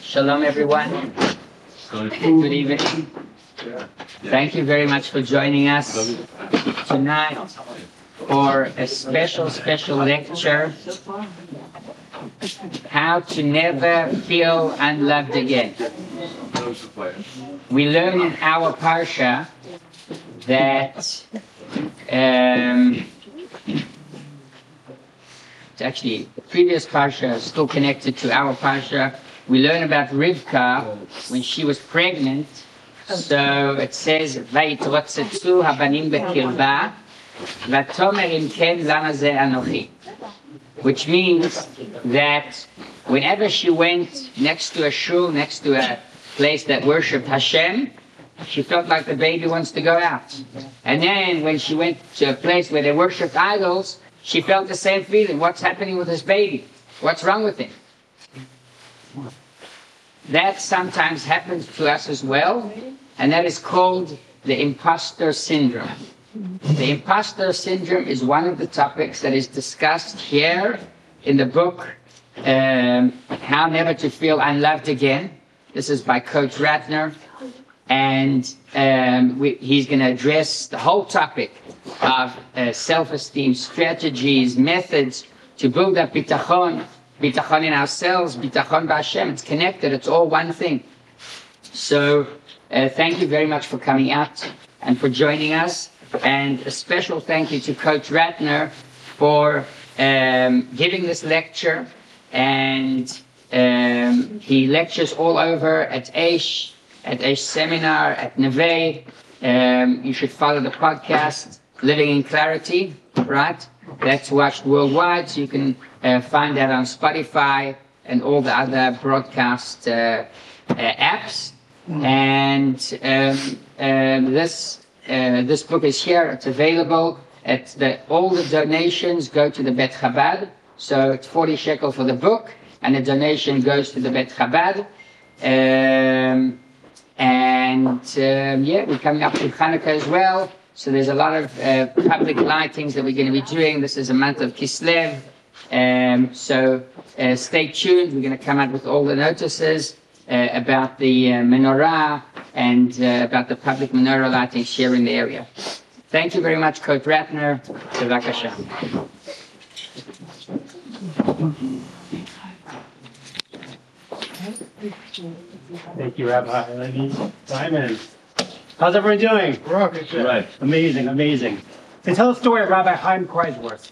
Shalom, everyone. Good evening. Thank you very much for joining us tonight for a special lecture, How to Never Feel Unloved Again. We learn in our parsha that it's actually the previous parsha is still connected to our parsha. We learn about Rivka when she was pregnant. So it says, "Vayitratzetzu habanim bekirba, vatomer im ken lama ze anochi," which means that whenever she went next to a shul, next to a place that worshipped Hashem, she felt like the baby wants to go out. And then when she went to a place where they worshipped idols, she felt the same feeling. What's happening with this baby? What's wrong with him? That sometimes happens to us as well, and that is called the imposter syndrome. The imposter syndrome is one of the topics that is discussed here in the book, How Never to Feel Unloved Again. This is by Coach Ratner, and he's going to address the whole topic of self-esteem, strategies, methods to build up bitachon in ourselves, bitachon b'Hashem. It's connected, it's all one thing. So thank you very much for coming out and for joining us. And a special thank you to Coach Ratner for giving this lecture. And he lectures all over at Aish Seminar, at Neve. You should follow the podcast, Living in Clarity, right? That's watched worldwide, so you can find that on Spotify and all the other broadcast apps. And this book is here. It's available. All the donations go to the Bet Chabad. So it's 40 shekel for the book, and the donation goes to the Bet Chabad. We're coming up to Hanukkah as well. So there's a lot of public lightings that we're going to be doing. This is a month of Kislev. So stay tuned. We're going to come out with all the notices about the menorah and about the public menorah lighting here in the area. Thank you very much, Coach Ratner. Bevakasha. Thank you, Rabbi Simon. How's everyone doing? Right. Amazing. They tell the story of Rabbi Chaim Kreisworth.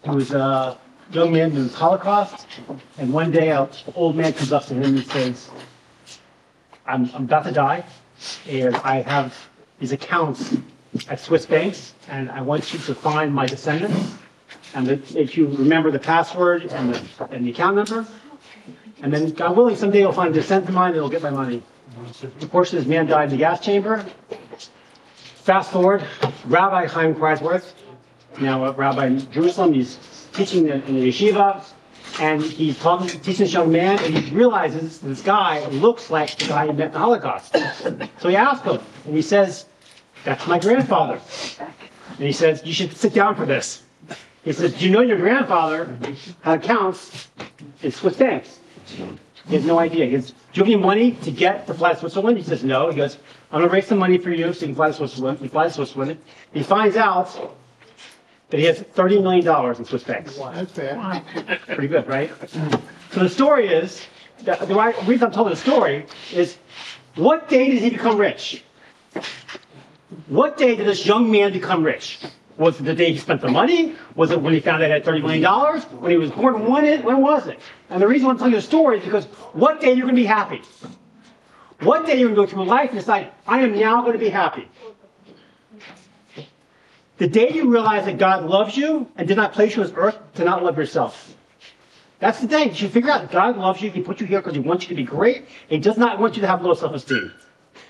He was a young man in the Holocaust, and one day an old man comes up to him and says, I'm about to die, and I have these accounts at Swiss banks, and I want you to find my descendants, and if you remember the password and the account number, and then, God willing, someday you'll find a descendant of mine and you'll get my money. Unfortunately, this man died in the gas chamber. Fast forward, Rabbi Chaim Kreisworth, now a rabbi in Jerusalem, he's teaching in the yeshiva, and he's teaching this young man, and he realizes this guy looks like the guy he met in the Holocaust. So he asks him, and he says, "That's my grandfather." And he says, "You should sit down for this." He says, "Do you know your grandfather had accounts in Swiss banks?" He has no idea. He goes, "Do you have any money to get to fly to Switzerland?" He says, "No." He goes, "I'm going to raise some money for you so you can fly to Switzerland." He flies to Switzerland. He finds out that he has $30 million in Swiss banks. Wow, that's bad. Pretty good, right? So the story is, the reason I'm telling the story is, what day did he become rich? What day did this young man become rich? Was it the day he spent the money? Was it when he found out he had $30 million? When he was born? When was it? And the reason I'm telling you the story is because what day you're going to be happy? What day you're going to go through life and decide, I am now going to be happy? The day you realize that God loves you and did not place you on this earth to not love yourself. That's the day. You should figure out that God loves you. He put you here because he wants you to be great. He does not want you to have low self-esteem.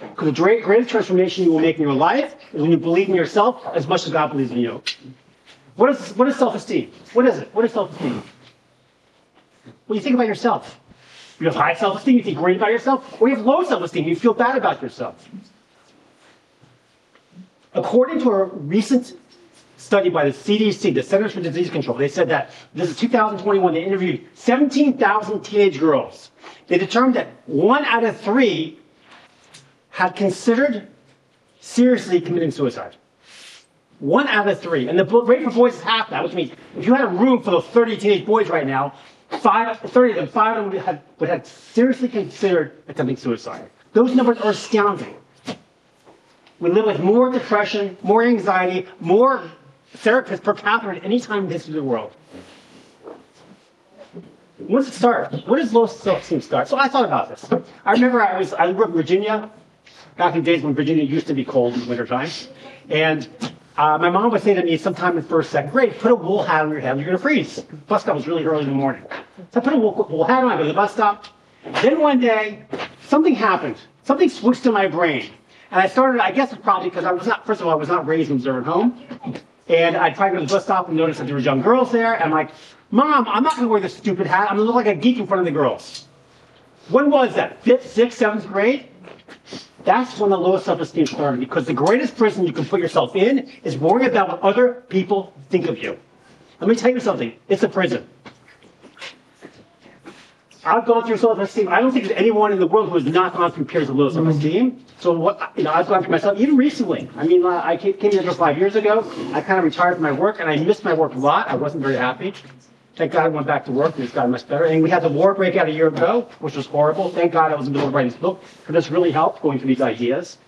Because the greatest transformation you will make in your life is when you believe in yourself as much as God believes in you. What is self-esteem? What is it? What is self-esteem? What do you think about yourself? You have high self-esteem, you think great about yourself, or you have low self-esteem, you feel bad about yourself. According to a recent study by the CDC, the Centers for Disease Control. They said that this is 2021. They interviewed 17,000 teenage girls. They determined that 1 out of 3 had considered seriously committing suicide. 1 out of 3. And the rate for boys is half that, which means if you had a room full of 30 teenage boys right now, 30 of them would have seriously considered attempting suicide. Those numbers are astounding. We live with more depression, more anxiety, more therapists per capita at any time in the history of the world. When does it start? When does low self-esteem start? So I thought about this. I remember I grew up in Virginia, back in the days when Virginia used to be cold in the wintertime. And my mom would say to me sometime in first, second grade, put a wool hat on your head, you're going to freeze. The bus stop was really early in the morning. So I put a wool hat on, I go to the bus stop. Then one day, something happened. Something switched in my brain. And I started, I guess it's probably because first of all, I was not raised in a observant home. And I'd try to go to the bus stop and notice that there were young girls there. And I'm like, Mom, I'm not going to wear this stupid hat. I'm going to look like a geek in front of the girls. When was that? 5th, 6th, 7th grade? That's when the low self-esteem started, because the greatest prison you can put yourself in is worrying about what other people think of you. Let me tell you something. It's a prison. I've gone through self-esteem. I don't think there's anyone in the world who has not gone through periods of low self-esteem. So I've gone through myself, even recently. I mean, I came here 5 years ago. I kind of retired from my work, and I missed my work a lot. I wasn't very happy. Thank God I went back to work, and it's gotten much better. And we had the war break out a year ago, which was horrible. Thank God I was in the middle of writing this book, because this really helped going through these ideas.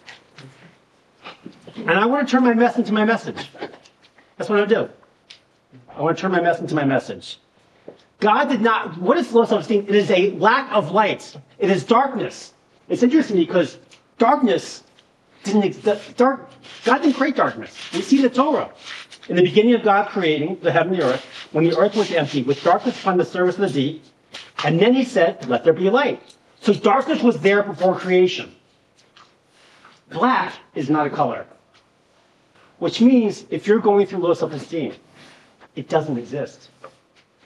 And I want to turn my mess into my message. That's what I do. I want to turn my mess into my message. God did not, what is low self-esteem? It is a lack of light. It is darkness. It's interesting because darkness didn't exist. God didn't create darkness. We see the Torah. In the beginning of God creating the heaven and the earth, when the earth was empty, with darkness upon the surface of the deep, and then he said, let there be light. So darkness was there before creation. Black is not a color. Which means if you're going through low self-esteem, it doesn't exist.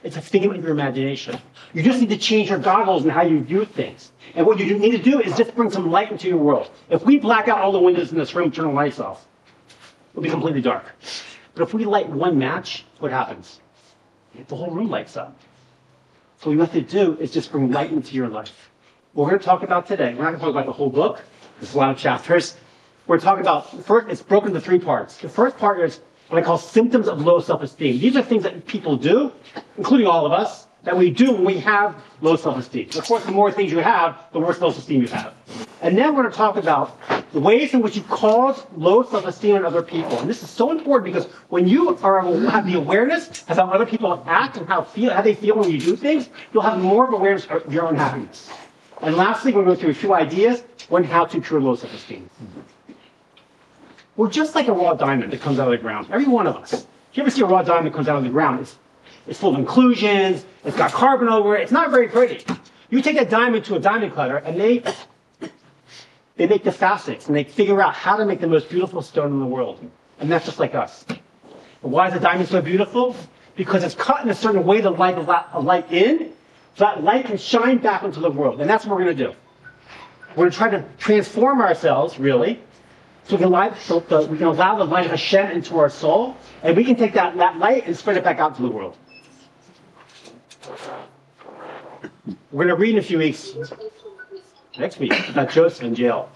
It's a figment of your imagination. You just need to change your goggles and how you view things. And what you need to do is just bring some light into your world. If we black out all the windows in this room, turn the lights off, it'll be completely dark. But if we light one match, what happens? The whole room lights up. So what you have to do is just bring light into your life. What we're going to talk about today, we're not going to talk about the whole book. There's a lot of chapters. We're talking about, first, it's broken into 3 parts. The first part is what I call symptoms of low self-esteem. These are things that people do, including all of us, that we do when we have low self-esteem. Of course, the more things you have, the worse self-esteem you have. And then we're going to talk about the ways in which you cause low self-esteem in other people. And this is so important because when you have the awareness of how other people act and how they feel when you do things, you'll have more of awareness of your own happiness. And lastly, we're going to go through a few ideas on how to cure low self-esteem. We're just like a raw diamond that comes out of the ground. Every one of us. If you ever see a raw diamond that comes out of the ground, it's full of inclusions, it's got carbon over it, it's not very pretty. You take a diamond to a diamond cutter, and they make the facets, and they figure out how to make the most beautiful stone in the world. And that's just like us. And why is the diamond so beautiful? Because it's cut in a certain way to let a light in, so that light can shine back into the world. And that's what we're going to do. We're going to try to transform ourselves, really, so we can allow the light of Hashem into our soul, and we can take that light and spread it back out to the world. We're going to read in a few weeks, next week, about Joseph in jail,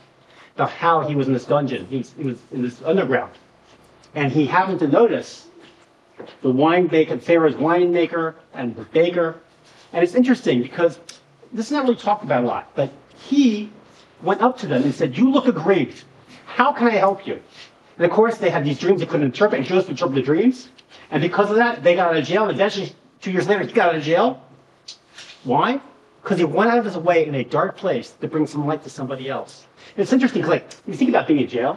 about how he was in this dungeon. He was in this underground. And he happened to notice the Pharaoh's winemaker and the baker. And it's interesting because this is not really talked about a lot, but he went up to them and said, "You look aggrieved. How can I help you?" And of course, they had these dreams they couldn't interpret, and Joseph interpreted the dreams. And because of that, they got out of jail, and eventually, 2 years later, he got out of jail. Why? Because he went out of his way in a dark place to bring some light to somebody else. And it's interesting, because you think about being in jail,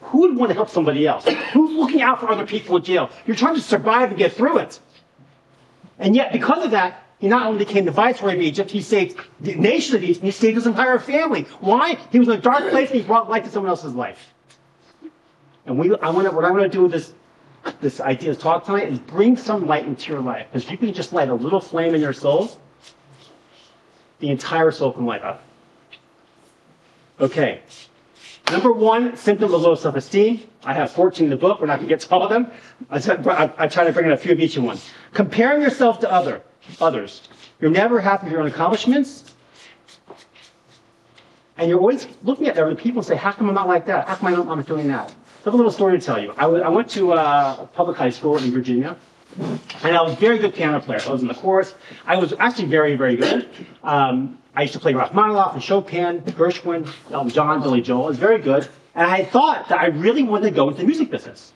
who would want to help somebody else? Who's looking out for other people in jail? You're trying to survive and get through it. And yet, because of that, he not only became the viceroy of Egypt, he saved the nation of Egypt, and he saved his entire family. Why? He was in a dark place, and he brought light to someone else's life. And what I want to do with this idea of talk tonight is bring some light into your life. Because if you can just light a little flame in your soul, the entire soul can light up. Okay. Number one symptom of low self-esteem. I have 14 in the book. We're not going to get to all of them. I try to bring in a few of each one. Comparing yourself to others. You're never happy with your own accomplishments. And you're always looking at other people and say, how come I'm not like that? How come I'm not doing that? I have a little story to tell you. I went to a public high school in Virginia. And I was a very good piano player. I was in the chorus. I was actually very, very good. I used to play Rachmaninoff and Chopin, Gershwin, Elton John, Billy Joel. I was very good. And I thought that I really wanted to go into the music business.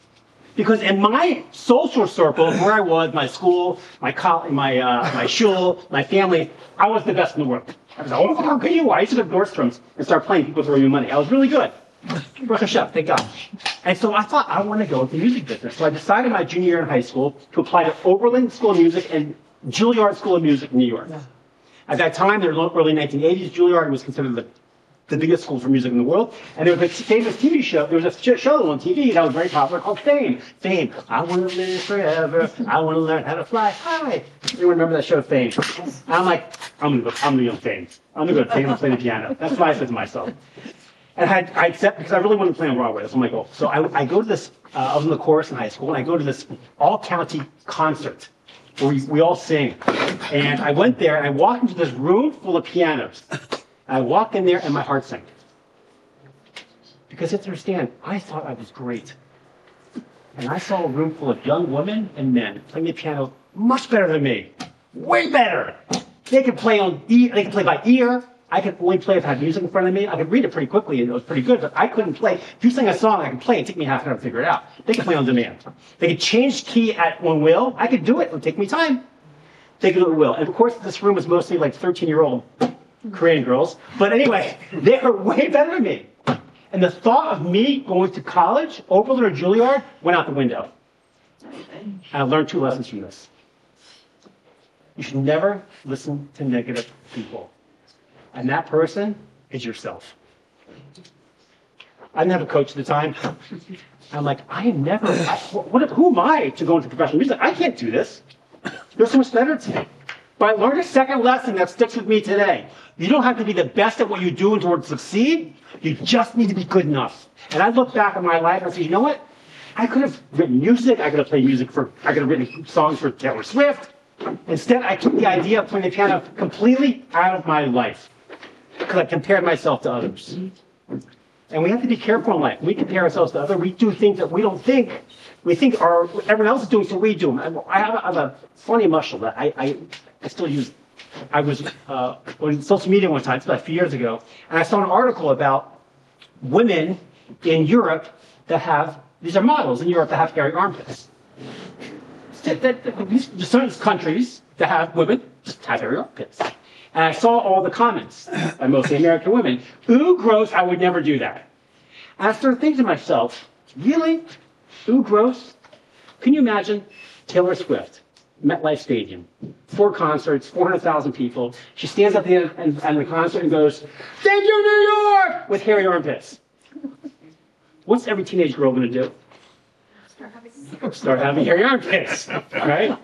Because in my social circle, where I was, my school, my college, my shul, my family, I was the best in the world. I was like, oh, how good you are. I used to go to Nordstrom's and start playing. People throwing me money. I was really good. Baruch Hashem, thank God. And so I thought, I want to go into the music business. So I decided my junior year in high school to apply to Oberlin School of Music and Juilliard School of Music in New York. At that time, in the early 1980s, Juilliard was considered the biggest school for music in the world. And there was a famous TV show, there was a show on TV that was very popular called Fame. Fame, I want to live forever, I want to learn how to fly high. Anyone remember that show, Fame? And I'm like, I'm going to go to Fame. I'm going to go to Fame and play the piano. That's what I said to myself. And I accept, because I really wanted to play on Broadway. That's my goal. So I go to this, I was in the chorus in high school, and I go to this all-county concert where we all sing. And I went there, and I walked into this room full of pianos. I walked in there, and my heart sank. Because you have to understand, I thought I was great. And I saw a room full of young women and men playing the piano much better than me. Way better! They could play by ear. I could only play if I had music in front of me. I could read it pretty quickly, and it was pretty good, but I couldn't play. If you sang a song, I could play. It'd take me half an hour to figure it out. They could play on demand. They could change key at one will. I could do it. It would take me time. They could do it at will. And of course, this room was mostly like 13-year-old Korean girls. But anyway, they were way better than me. And the thought of me going to college, Oberlin or Juilliard, went out the window. And I learned two lessons from this. You should never listen to negative people. And that person is yourself. I didn't have a coach at the time. I'm like, who am I to go into professional music? I can't do this. There's so much better to me. But I learned a second lesson that sticks with me today. You don't have to be the best at what you do in order to succeed. You just need to be good enough. And I look back at my life and I say, you know what? I could have written music. I could have played music I could have written songs for Taylor Swift. Instead, I took the idea of playing the piano completely out of my life. Because I compared myself to others. And we have to be careful in life. We compare ourselves to others. We do things that we don't think. We think everyone else is doing, so we do them. I have a funny muscle that I still use. I was on social media one time, it's about a few years ago, and I saw an article about women in Europe that have, these are models in Europe that have hairy armpits. There's certain countries that have women just have hairy armpits. And I saw all the comments by mostly American women. Ooh, gross, I would never do that. And I started thinking to myself, really? Ooh, gross? Can you imagine Taylor Swift, MetLife Stadium, 4 concerts, 400,000 people. She stands up at the end of the concert and goes, "Thank you, New York!" with hairy armpits. What's every teenage girl going to do? Start having hairy armpits, right?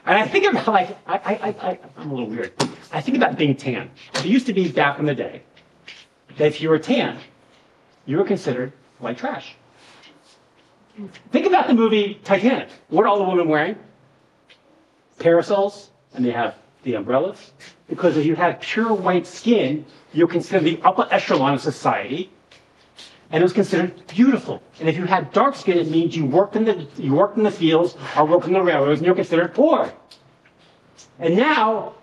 And I think about I'm a little weird. I think about being tan. It used to be back in the day that if you were tan, you were considered white trash. Think about the movie Titanic. What are all the women wearing? Parasols, and they have the umbrellas. Because if you had pure white skin, you're considered the upper echelon of society. And it was considered beautiful. And if you had dark skin, it means you worked in the fields or worked in the railroads, and you're considered poor. And now,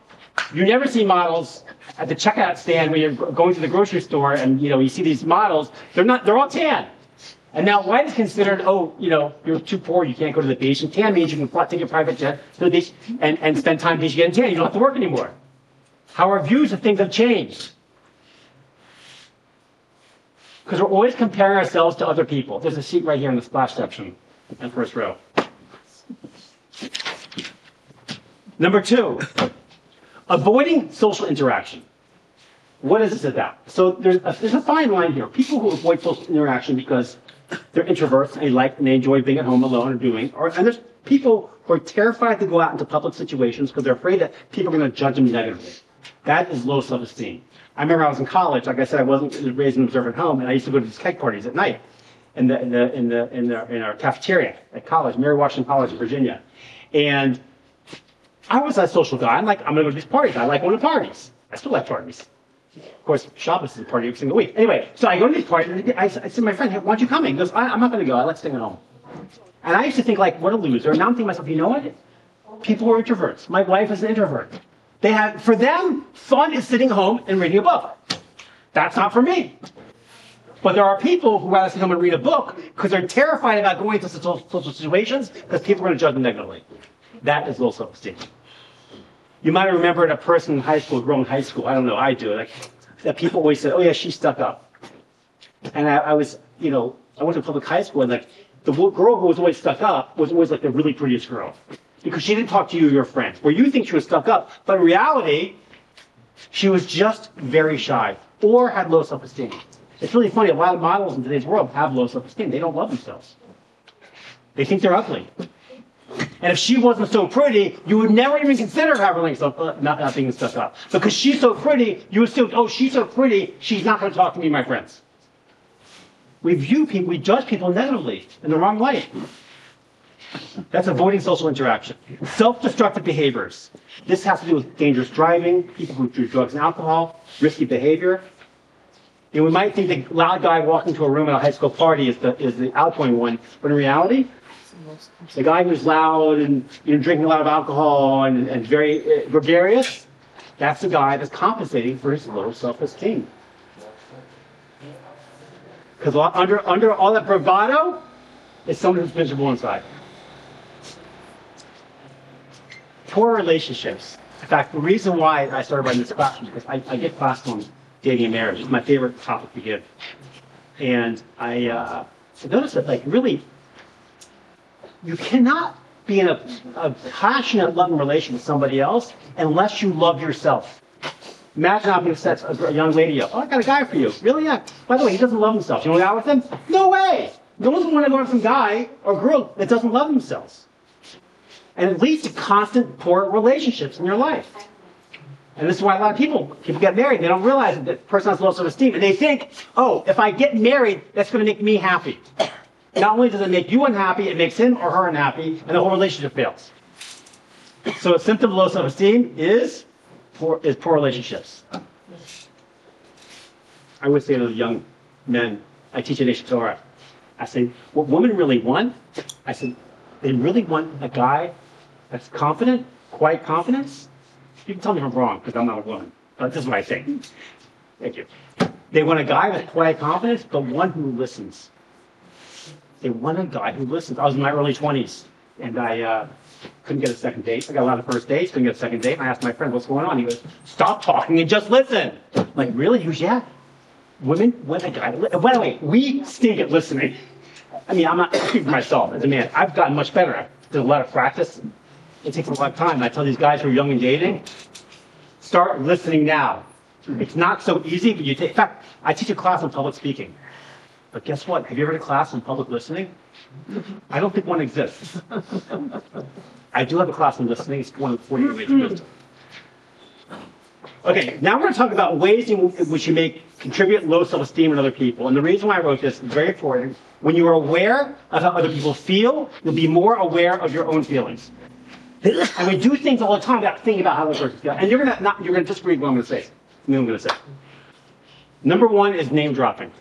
you never see models at the checkout stand when you're going to the grocery store, and you see these models. They're all tan. And now white is considered, you're too poor, you can't go to the beach. And tan means you can take a private jet to the beach and spend time beach getting tan. You don't have to work anymore. How our views of things have changed. Because we're always comparing ourselves to other people. There's a seat right here in the splash section in the first row. Number 2, avoiding social interaction. What is this about? So there's a fine line here. People who avoid social interaction because they're introverts and they enjoy being at home alone and there's people who are terrified to go out into public situations because they're afraid that people are going to judge them negatively. That is low self-esteem. I remember I was in college. Like I said, I wasn't raised in an observant home, and I used to go to these keg parties at night in our cafeteria at college, Mary Washington College in Virginia. And I was a social guy. I'm going to go to these parties. I like going to parties. I still like parties. Of course, Chabad is a party every single week. Anyway, so I go to these parties, and I said to my friend, hey, why aren't you coming? He goes, I'm not going to go. I like staying at home. And I used to think, like, what a loser. And now I'm thinking to myself, you know what? People are introverts. My wife is an introvert. For them, fun is sitting home and reading a book. That's not for me. But there are people who rather sit home and read a book because they're terrified about going into social situations because people are going to judge them negatively. That is low self-esteem. You might have remembered a person in high school, growing in high school. I don't know, I do. Like, that people always say, oh yeah, she's stuck up. And I was, I went to public high school, and like, the girl who was always stuck up was always like the really prettiest girl. Because she didn't talk to you or your friends. Where you think she was stuck up, but in reality, she was just very shy or had low self-esteem. It's really funny, a lot of models in today's world have low self-esteem. They don't love themselves. They think they're ugly. And if she wasn't so pretty, you would never even consider her not being stuck up. Because she's so pretty, you assume, oh, she's so pretty, she's not going to talk to me and my friends. We judge people negatively in the wrong light. That's avoiding social interaction. Self-destructive behaviors. This has to do with dangerous driving, people who do drugs and alcohol, risky behavior. And we might think the loud guy walking to a room at a high school party is the outgoing one, but in reality, the guy who's loud and drinking a lot of alcohol and very gregarious, that's the guy that's compensating for his low self-esteem. Because under all that bravado is someone who's miserable inside. Poor relationships. In fact, the reason why I started writing this class was because I get classes on dating and marriage. It's my favorite topic to give. And I noticed that, like, really, you cannot be in a passionate, loving relationship with somebody else unless you love yourself. Imagine having a young lady up. Oh, I got a guy for you. Really? Yeah. By the way, he doesn't love himself. You want to go out with him? No way. No one want to go with some guy or girl that doesn't love themselves. And it leads to constant poor relationships in your life. And this is why a lot of people get married. They don't realize that the person has low self-esteem. And they think, oh, if I get married, that's going to make me happy. Not only does it make you unhappy, it makes him or her unhappy, and the whole relationship fails. So a symptom of low self-esteem is poor relationships. I would say to the young men, I teach in Nation Torah, I say, what women really want, I said, they really want a guy that's confident, quiet confidence. You can tell me if I'm wrong, because I'm not a woman, but this is what I think. Thank you. They want a guy with quiet confidence, but one who listens. They want a guy who listens. I was in my early 20s, and I couldn't get a second date. I got a lot of first dates, couldn't get a second date. And I asked my friend, what's going on? He goes, stop talking and just listen. I'm like, really? He goes, yeah. Women want a guy to listen. By the way, we stink at listening. I mean, I'm not speaking for myself as a man. I've gotten much better. I've done a lot of practice. It takes a lot of time. I tell these guys who are young and dating, start listening now. It's not so easy, but in fact, I teach a class on public speaking. But guess what? Have you ever had a class on public listening? I don't think one exists. I do have a class on listening. It's one of the 40 ways of wisdom. Okay, now we're going to talk about ways in which you may contribute low self-esteem in other people. And the reason why I wrote this is very important. When you are aware of how other people feel, you'll be more aware of your own feelings. And we do things all the time without thinking about how the person feels. And you're going to disagree with what I'm going to say. Number one is name dropping.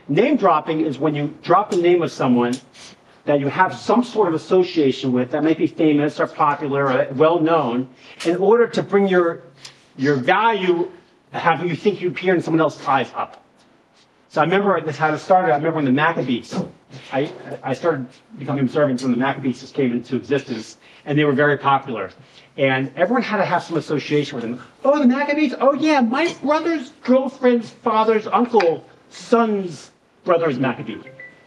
Name dropping is when you drop the name of someone that you have some sort of association with, that might be famous or popular or well known, in order to bring your value, how you think you appear in someone else's eyes, up. So I remember this how it started. I remember when the Maccabees, I started becoming observant when the Maccabees just came into existence, and they were very popular. And everyone had to have some association with them. Oh, the Maccabees? Oh yeah, my brother's girlfriend's father's uncle, son's brother's Maccabee.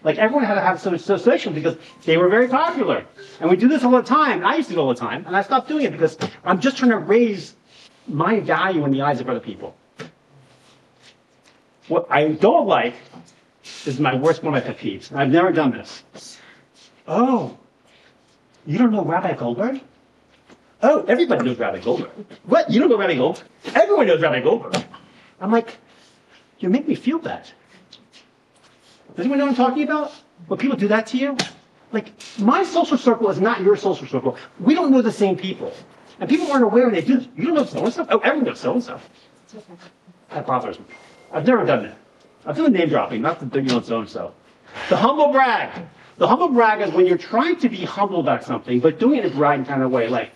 Like, everyone had to have some association because they were very popular. And we do this all the time. I used to do it all the time, and I stopped doing it because I'm just trying to raise my value in the eyes of other people. What I don't like is one of my pet peeves. I've never done this. Oh, you don't know Rabbi Goldberg? Oh, everybody knows Rabbi Goldberg. What? You don't know Rabbi Goldberg? Everyone knows Rabbi Goldberg. I'm like, you make me feel bad. Does anyone know what I'm talking about? When people do that to you? Like, my social circle is not your social circle. We don't know the same people. And people aren't aware when they do. You don't know so-and-so? Oh, everyone knows so-and-so. That bothers me. I've never done that. I've done the name dropping, not the so-and-so. The humble brag. The humble brag is when you're trying to be humble about something, but doing it in a bragging kind of way. Like,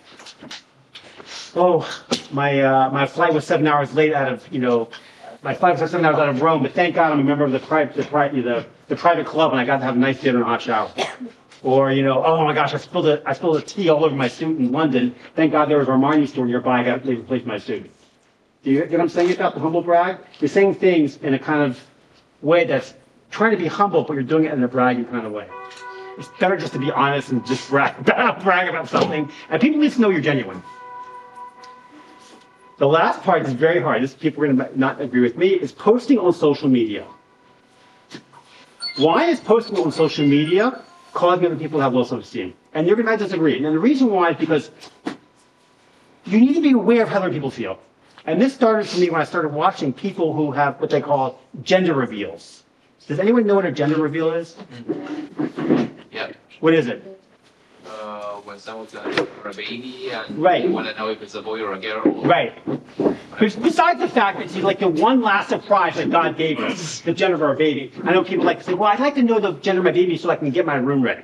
oh, my flight was 7 hours late out of, my flight was 7 hours out of Rome, but thank God I'm a member of the private club and I got to have a nice dinner and a hot shower. Or, oh my gosh, I spilled a tea all over my suit in London. Thank God there was a Armani store nearby. I got to replace my suit. Do you get what I'm saying about the humble brag? You're saying things in a kind of way that's trying to be humble, but you're doing it in a bragging kind of way. It's better just to be honest and just brag about something, and people at least know you're genuine. The last part is very hard. This people are going to not agree with me. Is posting on social media. Why is posting on social media causing other people to have low self-esteem? And you're going to disagree. And the reason why is because you need to be aware of how other people feel. And this started for me when I started watching people who have what they call gender reveals. Does anyone know what a gender reveal is? Yeah. What is it? When someone's for a baby and Right. you want to know if it's a boy or a girl. Right. Besides the fact that it's like the one last surprise that God gave us, the gender of our baby. I know people like to say, well, I'd like to know the gender of my baby so I can get my room ready.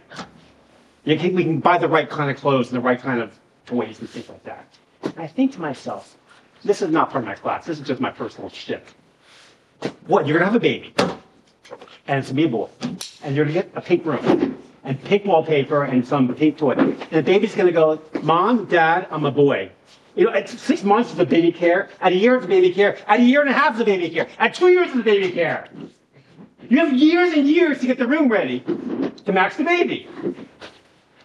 We can buy the right kind of clothes and the right kind of toys and things like that. And I think to myself, this is not part of my class. This is just my personal shit. What, you're going to have a baby, and it's going to be a boy, and you're going to get a pink room, and pink wallpaper, and some pink toy. And the baby's going to go, Mom, Dad, I'm a boy. At 6 months is the baby care, at a year it's the baby care, at a year and a half is the baby care, at 2 years is the baby care. You have years and years to get the room ready to match the baby.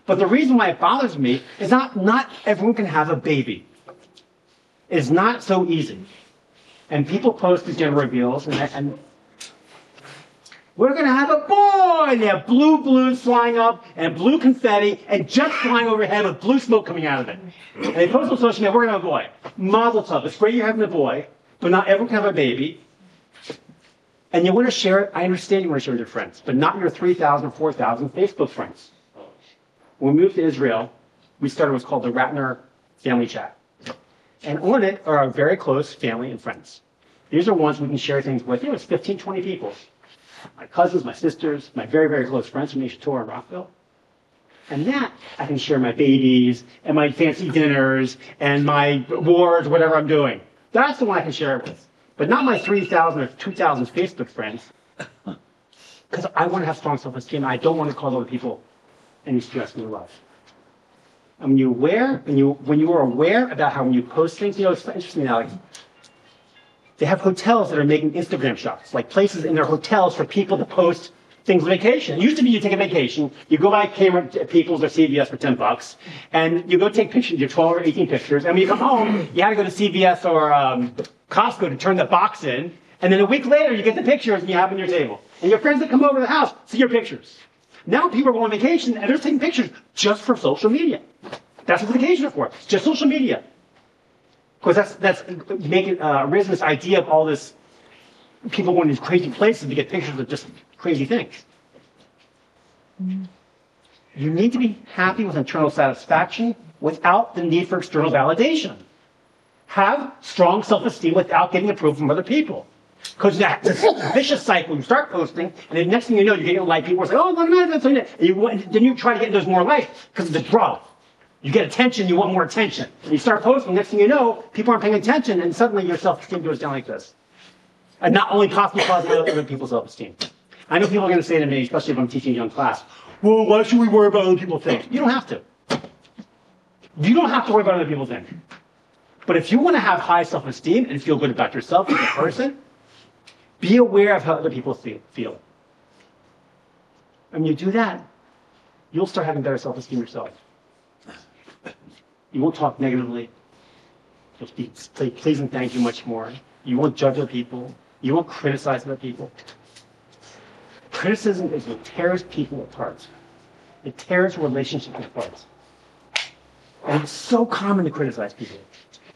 But the reason why it bothers me is not everyone can have a baby. It's not so easy. And people post these gender reveals, and we're going to have a boy! And they have blue balloons flying up, and blue confetti, and jets flying overhead with blue smoke coming out of it. And they post on social media, we're going to have a boy. Mazel tov. It's great you're having a boy, but not everyone can have a baby. And you want to share it. I understand you want to share it with your friends, but not your 3,000 or 4,000 Facebook friends. When we moved to Israel, we started what's called the Ratner Family Chat. And on it are our very close family and friends. These are ones we can share things with. It's 15, 20 people. My cousins, my sisters, my very, very close friends from NACHLAOT and Rockville. And that, I can share my babies and my fancy dinners and my awards, whatever I'm doing. That's the one I can share it with. But not my 3,000 or 2,000 Facebook friends. Because I want to have strong self-esteem. I don't want to cause other people any stress in their life. And when you are aware about how when you post things, it's interesting now, like, they have hotels that are making Instagram shops, like places in their hotels for people to post things on vacation. It used to be you take a vacation, you go buy camera People's or CVS for $10, and you go take pictures, your 12 or 18 pictures, and when you come home, you had to go to CVS or Costco to turn the box in, and then a week later you get the pictures and you have them on your table. And your friends that come over to the house see your pictures. Now people are going on vacation and they're taking pictures just for social media. That's what vacations are for, just social media. Because that's making arisen this idea of all this people going to these crazy places to get pictures of just crazy things. You need to be happy with internal satisfaction without the need for external validation. Have strong self-esteem without getting approval from other people. Because that's a vicious cycle. You start posting, and the next thing you know, you're getting like people say, "Oh, look at that!" And then you try to get those more likes because it's a draw. You get attention, you want more attention. And you start posting, next thing you know, people aren't paying attention, and suddenly your self-esteem goes down like this. And not only possibly causing other people's self-esteem. I know people are going to say to me, especially if I'm teaching a young class, well, why should we worry about other people think? You don't have to. You don't have to worry about other people think. But if you want to have high self-esteem and feel good about yourself as a person, be aware of how other people feel. And when you do that, you'll start having better self-esteem yourself. You won't talk negatively. You'll say please and thank you much more. You won't judge other people. You won't criticize other people. Criticism is what tears people apart. It tears relationships apart. And it's so common to criticize people.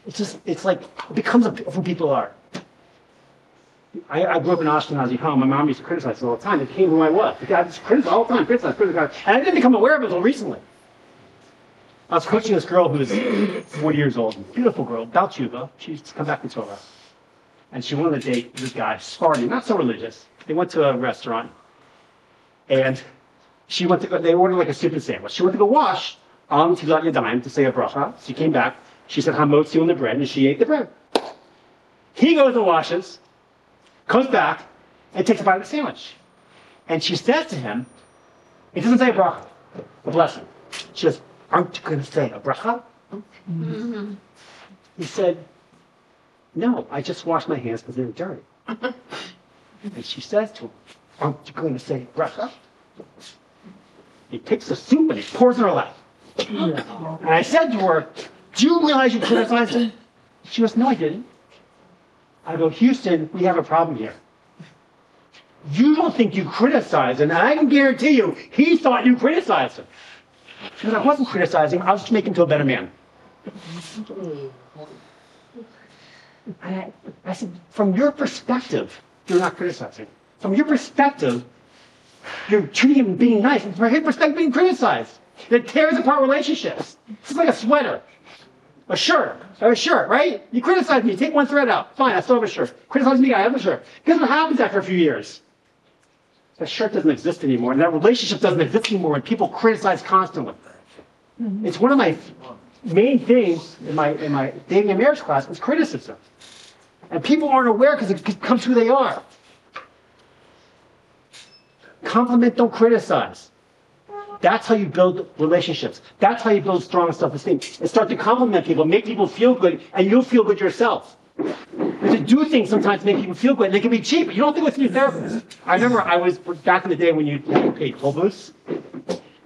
It becomes who people are. I grew up in Ashkenazi home. My mom used to criticize me all the time. It came who I was. I just criticized all the time, criticize. And I didn't become aware of it until recently. I was coaching this girl who was 40 years old, beautiful girl, about Cuba. She's come back to Torah. And she wanted to date this guy, Spartan, not so religious. They went to a restaurant, and they ordered like a soup and sandwich. She went to go wash on Tilat Yadayim to say a bracha. She came back. She said hamotzi on the bread, and she ate the bread. He goes and washes, comes back, and takes a bite of the sandwich. And she says to him, it doesn't say a bracha, a blessing. She goes, aren't you going to say a bracha? Mm-hmm. He said, no, I just washed my hands because they're dirty. And she says to him, aren't you going to say bracha? He takes the soup and he pours it in her lap. And I said to her, do you realize you criticized him? She goes, no, I didn't. I go, Houston, we have a problem here. You don't think you criticized him, and I can guarantee you, he thought you criticized him. She goes, I wasn't criticizing, I was just making him to a better man. And I said, from your perspective, you're not criticizing. From your perspective, you're treating him being nice. And from his perspective, being criticized. It tears apart relationships. It's like a sweater. A shirt, right? You criticize me, take one thread out. Fine, I still have a shirt. Criticize me, I have a shirt. Guess what happens after a few years? That shirt doesn't exist anymore, and that relationship doesn't exist anymore when people criticize constantly. It's one of my main things in my dating and marriage class is criticism. And people aren't aware because it becomes who they are. Compliment, don't criticize. That's how you build relationships. That's how you build strong self-esteem. And start to compliment people, make people feel good, and you'll feel good yourself. And to do things sometimes to make people feel good, and they can be cheap. You don't think it's your therapist. I remember I was, back in the day when you paid toll booths,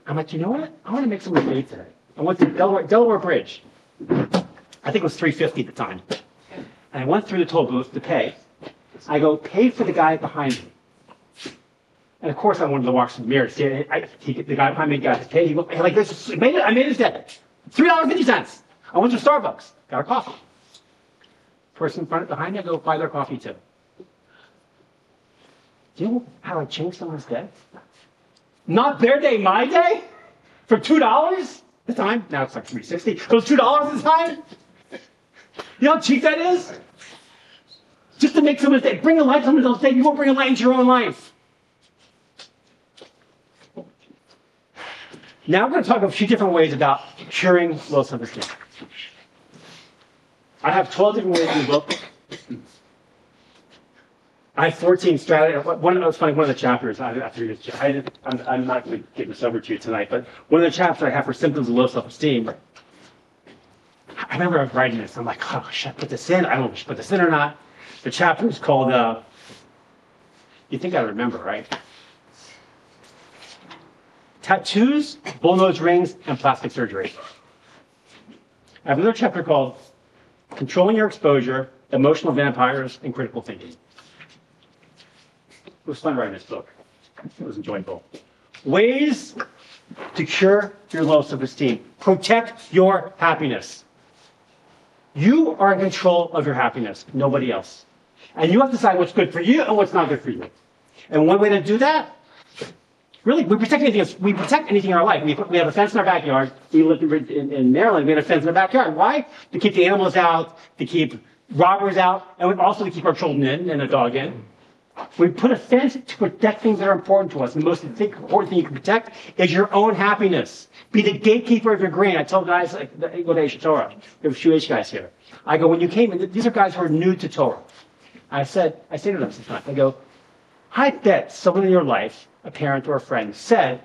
I'm like, you know what? I want to make someone pay today. I went to Delaware Bridge. I think it was $3.50 at the time. And I went through the toll booth to pay. I go, pay for the guy behind me. And of course, I wanted to watch the mirror. See, the guy behind me got his pay. He looked like this. I made his day. $3.50. I went to Starbucks. Got a coffee. Person behind me, I go buy their coffee too. Do you know how I changed someone's day? Not their day, my day? For $2 at the time? Now it's like $3.60. Those $2 at the time? You know how cheap that is? Just to make someone's day. Bring a light to someone else's day. You won't bring a light into your own life. Now we're going to talk a few different ways about curing low self-esteem. I have 12 different ways in the book. I have 14 strategies. One of the chapters, I'm not going to give this over to you tonight, but one of the chapters I have for symptoms of low self-esteem, I remember I was writing this. I'm like, oh, should I put this in? I don't know if I should put this in or not. The chapter is called, you think I remember, right? Tattoos, bullnose rings, and plastic surgery. I have another chapter called Controlling Your Exposure, Emotional Vampires, and Critical Thinking. It was fun writing this book. It was enjoyable. Ways to cure your low self-esteem. Protect your happiness. You are in control of your happiness, nobody else. And you have to decide what's good for you and what's not good for you. And one way to do that, really, we protect anything in our life. We have a fence in our backyard. We lived in Maryland. We had a fence in our backyard. Why? To keep the animals out, to keep robbers out, and also to keep our children in and a dog in. We put a fence to protect things that are important to us. The most important thing you can protect is your own happiness. Be the gatekeeper of your grain. I tell guys, like, go to Torah. We have a few H guys here. I go, when you came in, these are guys who are new to Torah. I say to them sometimes, I go, I bet someone in your life, a parent or a friend, said,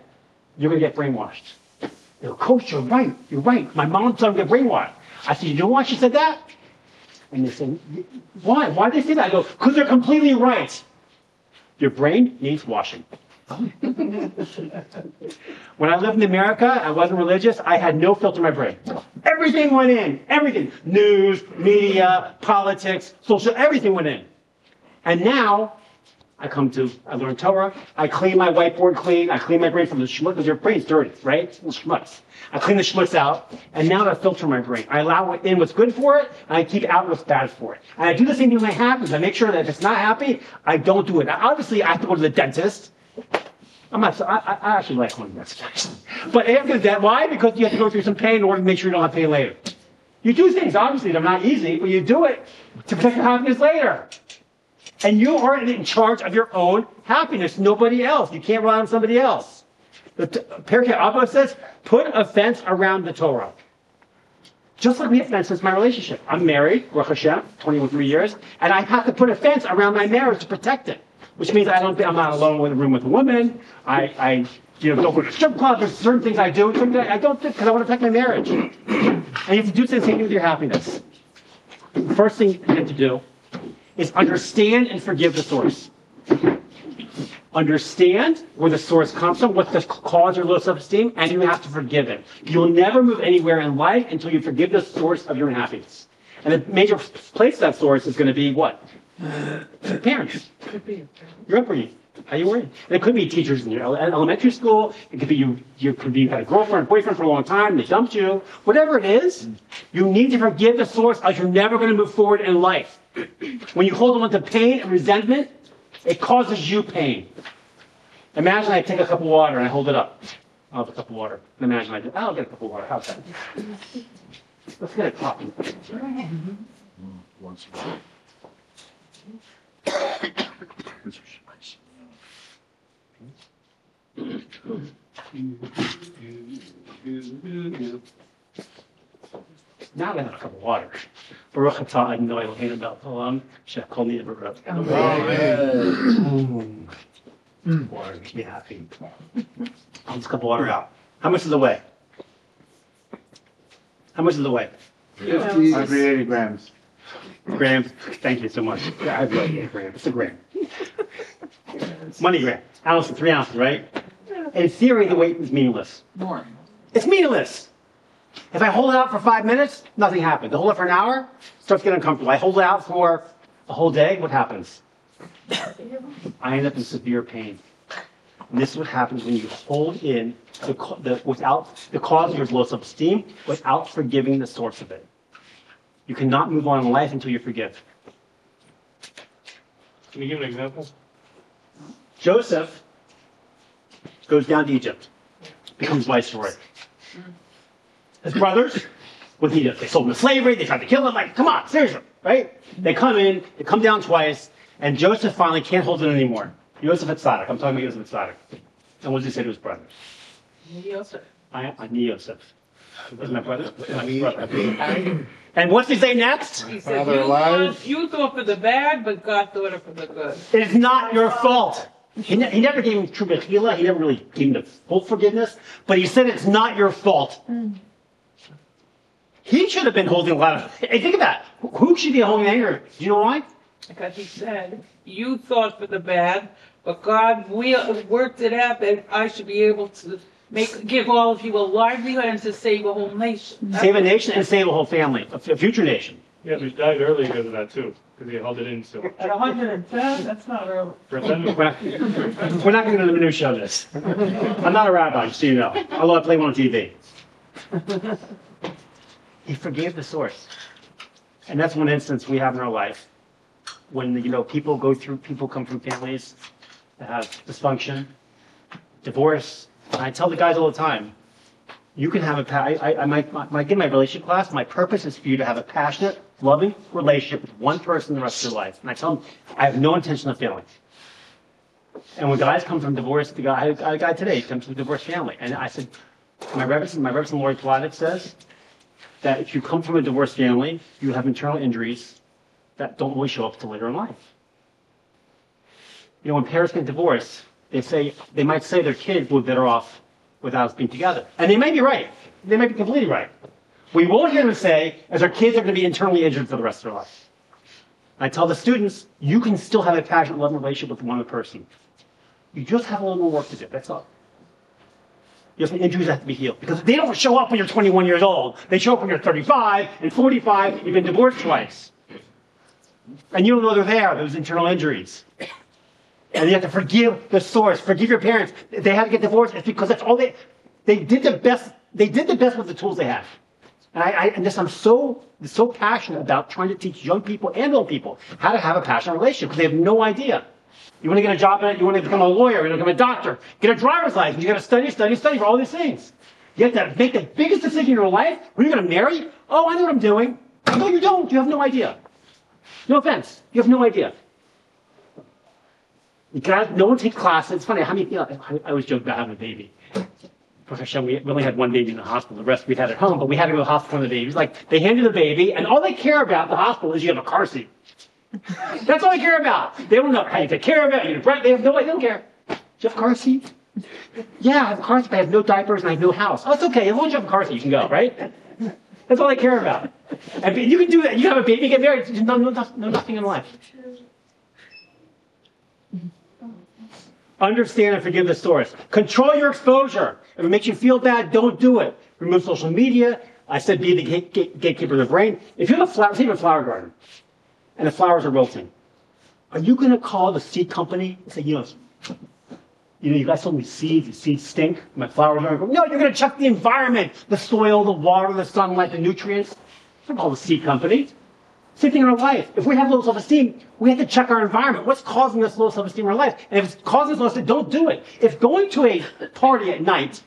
you're going to get brainwashed. They go, Coach, you're right. My mom said I'm going to get brainwashed. I said, you know why she said that? And they said, why? Why did they say that? I go, because they're completely right. Your brain needs washing. When I lived in America, I wasn't religious, I had no filter in my brain. Everything went in. Everything. News, media, politics, social, everything went in. And now, I learn Torah, I clean my whiteboard clean, I clean my brain from the schmutz, because your brain's dirty, right? It's schmutz. I clean the schmutz out, and now I filter my brain. I allow in what's good for it, and I keep out what's bad for it. And I do the same thing when it happens. I make sure that if it's not happy, I don't do it. Now, obviously, I have to go to the dentist. I actually like going to the dentist. But after that, why? Because you have to go through some pain in order to make sure you don't have pain later. You do things, obviously, they're not easy, but you do it to protect your happiness later. And you are in charge of your own happiness, nobody else. You can't rely on somebody else. The Pirkei Avos says, put a fence around the Torah. Just like we have fences in my relationship. I'm married, Baruch Hashem, 23 years, and I have to put a fence around my marriage to protect it. Which means I'm not alone in a room with a woman. I don't go to strip clubs. There's certain things I do, certain things I don't do because I want to protect my marriage. And you have to do the same thing with your happiness. The first thing you have to do is understand and forgive the source. Understand where the source comes from, what's the cause of your low self-esteem, and you have to forgive it. You'll never move anywhere in life until you forgive the source of your unhappiness. And the major place of that source is going to be what? Your parents. Your upbringing. How you were. And it could be teachers in your elementary school. It could be you had a girlfriend, boyfriend for a long time. They dumped you. Whatever it is, you need to forgive the source, or you're never going to move forward in life. When you hold on to pain and resentment, it causes you pain. Imagine I take a cup of water and I hold it up. I'll have a cup of water. Imagine I'll get a cup of water. How's that? Let's get a cup. Now I have a cup of water. Baruch atah Adonai Eloheinu melech haolam shekol nidbar. Water makes me happy. I'll just cup of water out. How much does it weigh? How much does it weigh? 80 grams. Grams. Thank you so much. Yeah, I have no idea. Gram. It's a gram. Money gram. Ounce, 3 ounces, right? In theory, the weight is meaningless. More. It's meaningless. If I hold it out for 5 minutes, nothing happens. I hold it for an hour, it starts getting uncomfortable. I hold it out for a whole day, what happens? I end up in severe pain. And this is what happens when you hold in without the cause of your low self-esteem, without forgiving the source of it. You cannot move on in life until you forgive. Can you give an example? Joseph goes down to Egypt, becomes viceroy. His brothers, what he does? They sold him to slavery, they tried to kill him. Like, come on, seriously, right? They come in, they come down twice, and Joseph finally can't hold it anymore. Yosef Atzadik, I'm talking about Yosef Atzadik. And what does he say to his brothers? Yosef. I'm Yosef. Is my brother? My brother. And what's he say next? He said, you thought for the bad, but God thought it for the good. It is not your fault. He never gave him true mechila. He never really gave him the full forgiveness. But he said it's not your fault. He should have been holding a lot of... Hey, think about it. Who should be holding anger? Do you know why? Because he said, you thought for the bad, but God worked it out that I should be able to give all of you a livelihood and to save a whole nation. Save a nation and save a whole family, a future nation. Yeah, but he died early because of that too, because he held it in so. At 110, that's not early. We're not going to the minutia of this. I'm not a rabbi, just so you know. Although I play one on TV. He forgave the source. And that's one instance we have in our life when, people come from families that have dysfunction, divorce. And I tell the guys all the time, you can have when I get my relationship class, my purpose is for you to have a passionate, loving relationship with one person the rest of your life. And I tell them, I have no intention of failing. And when guys come from divorce, I had a guy today, he comes from a divorced family. And I said, my Rebbe Lori Plotnick says that if you come from a divorced family, you have internal injuries that don't always show up until later in life. When parents get divorced, they might say their kids were better off without us being together. And they may be right. They might be completely right. We won't hear them say, as our kids are going to be internally injured for the rest of their life. I tell the students, you can still have a passionate, loving relationship with one person. You just have a little more work to do, that's all. Your injuries have to be healed. Because they don't show up when you're 21 years old. They show up when you're 35 and 45, you've been divorced twice. And you don't know they're there, those internal injuries. And you have to forgive the source, forgive your parents. They had to get divorced. It's because that's all they did the best. They did the best with the tools they had. And I'm so passionate about trying to teach young people and old people how to have a passionate relationship because they have no idea. You want to get a job in it, you want to become a lawyer, you want to become a doctor, get a driver's license, you got to study for all these things. You have to make the biggest decision in your life. Who are you going to marry? Oh, I know what I'm doing. No, you don't. You have no idea. No offense. You have no idea. No one takes classes. It's funny, I always joke about having a baby. We only had one baby in the hospital. The rest we had at home, but we had to go to the hospital for the babies. Like, they hand you the baby, and all they care about at the hospital is you have a car seat. That's all they care about. They don't know how you take care of it. They have no idea. They don't care. Do you have a car seat? Yeah, I have a car seat, but I have no diapers and I have no house. Oh, it's okay. As long as you have a car seat, you can go, right? That's all they care about. And you can do that. You have a baby, get married. No nothing in life. Understand and forgive the source. Control your exposure. If it makes you feel bad, don't do it. Remove social media. I said be the gatekeeper of the brain. If you have a flower garden, and the flowers are wilting, are you going to call the seed company and say, you guys told me seeds stink, my flowers are going to go? No, you're going to check the environment, the soil, the water, the sunlight, the nutrients. Don't call the seed company. Same thing in our life. If we have low self-esteem, we have to check our environment. What's causing us low self-esteem in our life? And if it's causing us low self-esteem, don't do it. If going to a party at night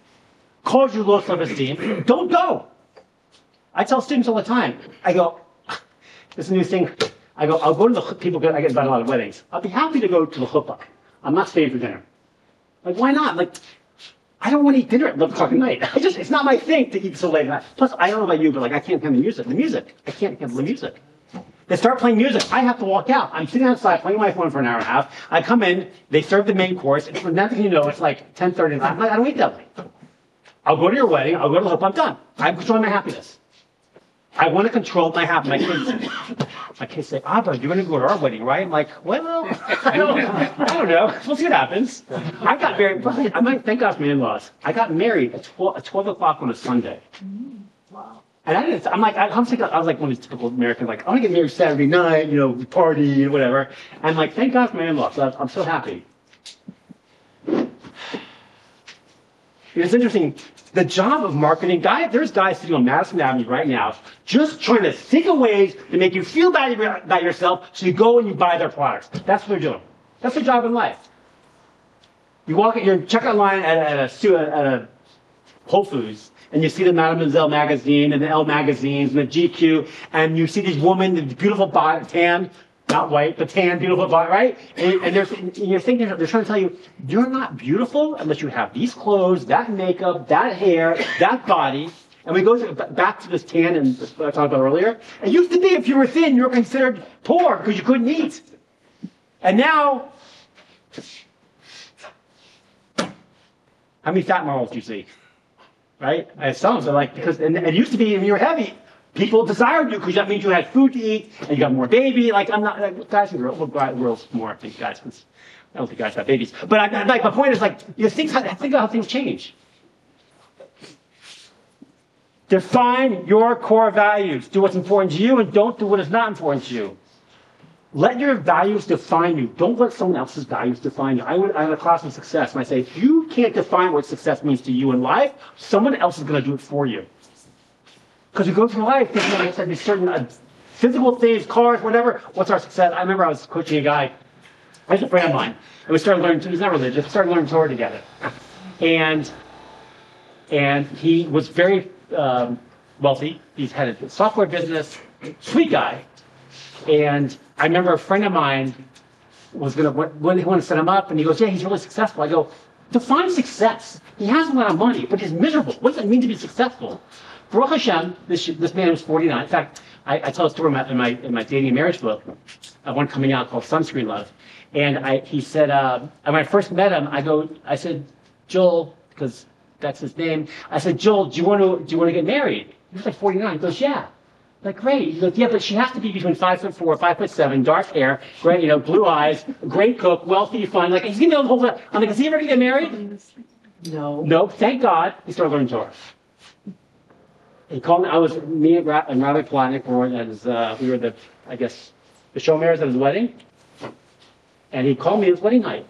causes you low self-esteem, don't go. I tell students all the time, I go, this is a new thing. I go, I'll go to the people, I get invited a lot of weddings. I'll be happy to go to the chuppah. I'm not staying for dinner. Like, why not? Like, I don't want to eat dinner at 11 o'clock at night. It's not my thing to eat so late at night. Plus, I don't know about you, but like, I can't handle the music. I can't handle the music. They start playing music. I have to walk out. I'm sitting outside playing my phone for an hour and a half. I come in. They serve the main course. And for nothing you know, it's like 10:30. I'm like, I don't eat that late. I'll go to your wedding. I'll go to the chuppah. I'm done. I'm controlling my happiless. I want to control my happiness. My kids say, Abba, you're going to go to our wedding, right? I'm like, well, I don't know. We'll see what happens. I got married. I might thank God for my in-laws. I got married at 12 o'clock on a Sunday. Wow. And I was like one of these typical Americans, like, I want to get married Saturday night, party and whatever. And like, thank God for my in-laws. So I'm so happy. It's interesting. The job of marketing, there's guys sitting on Madison Avenue right now just trying to think of ways to make you feel bad about yourself so you go and you buy their products. That's what they're doing. That's their job in life. You check out line at a Whole Foods, and you see the Mademoiselle magazine and the Elle magazines and the GQ, and you see these women, the beautiful body, tan, not white, but tan, beautiful body, right? And you're thinking, they're trying to tell you, you're not beautiful unless you have these clothes, that makeup, that hair, that body. And we go back to this tan and what I talked about earlier. It used to be if you were thin, you were considered poor because you couldn't eat. And now, how many fat models do you see? Right? I have some. So and it used to be if you were heavy, people desired you because that means you had food to eat and you got more baby. Like, I'm not, guys and girls more, I think, guys, because I don't think guys have babies. But my point is, think about how things change. Define your core values. Do what's important to you and don't do what is not important to you. Let your values define you. Don't let someone else's values define you. I had a class on success, and I say, if you can't define what success means to you in life, someone else is going to do it for you. Because we go through life thinking that these certain physical things, cars, whatever, what's our success? I remember I was coaching a guy, he's a friend of mine, and we started learning, he's not religious, we started learning Torah together. And he was very wealthy. He's had a software business, sweet guy. And I remember a friend of mine was going to set him up, and he goes, yeah, he's really successful. I go, define success. He has a lot of money, but he's miserable. What does it mean to be successful? Baruch Hashem, this man was 49. In fact, I tell a story in my dating and marriage book, one coming out called Sunscreen Love. And he said, when I first met him, I said, Joel, because that's his name. I said, Joel, do you want to get married? He was like 49. He goes, yeah. Like, great. He goes, yeah, but she has to be between 5'4", 5'7", dark hair, great, blue eyes, great cook, wealthy, fun. Like, he's gonna know the whole thing. I'm like, is he ever gonna get married? No. No. Thank God. He started learning Torah. He called me. Me and Rabbi Plotnick we were the showmares at his wedding. And he called me his wedding night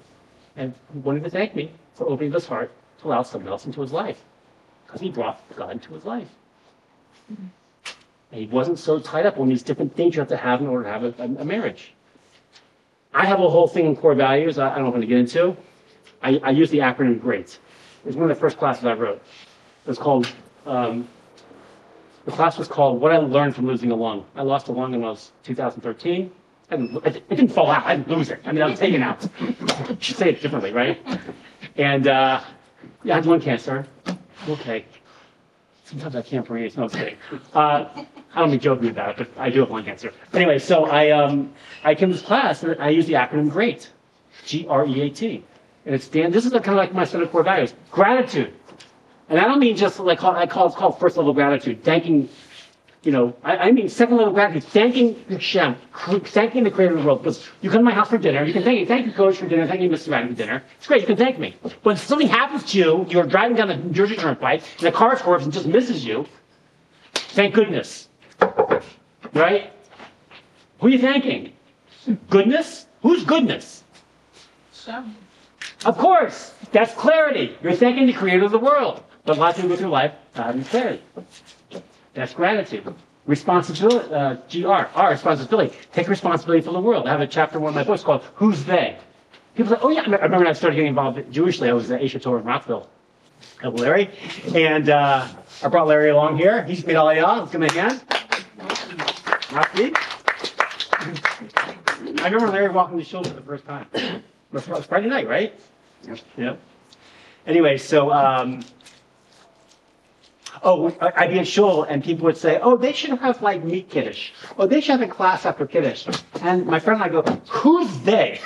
and wanted to thank me for opening his heart to allow someone else into his life. Because he brought God into his life. And he wasn't so tied up on these different things you have to have in order to have a marriage. I have a whole thing in core values I don't want to get into. I use the acronym GREAT. It's one of the first classes I wrote. It was called, the class was called What I Learned from Losing a Lung. I lost a lung when I was 2013. It didn't fall out. I didn't lose it. I mean, I was taken out. I should say it differently, right? And yeah, I had lung cancer. Okay. Sometimes I can't breathe. No, I'm kidding. I don't mean joking about it, but I do have lung cancer. Anyway, so I came to this class and I use the acronym GREAT. GREAT. And it's this is kind of like my set of core values. Gratitude. And I don't mean just like it's called first level gratitude. Thanking, I mean second level gratitude. Thanking Hashem. Thanking the creator of the world. Because you come to my house for dinner, you can thank you, Coach, for dinner, thank you, Mr. Ratner, for dinner. It's great, you can thank me. When something happens to you, you're driving down the New Jersey Turnpike, and the car swerves and just misses you, thank goodness. Right? Who are you thanking? Goodness? Who's goodness? Of course, that's clarity. You're thanking the creator of the world. But lots of people go through life not having clarity. That's gratitude. Responsibility, responsibility. Take responsibility for the world. I have a chapter in one of my books called Who's They? People say, oh yeah, I remember when I started getting involved Jewishly, I was at Asia Torah in Rockville. Larry. And I brought Larry along here. He's made all y'all. Let's give him a hand. I remember Larry walking the shul for the first time. It was Friday night, right? Yep. Anyway, so, I'd be at shul and people would say, oh, they should have like meat kiddush. Oh, they should have a class after kiddush. And my friend and I go, who's they?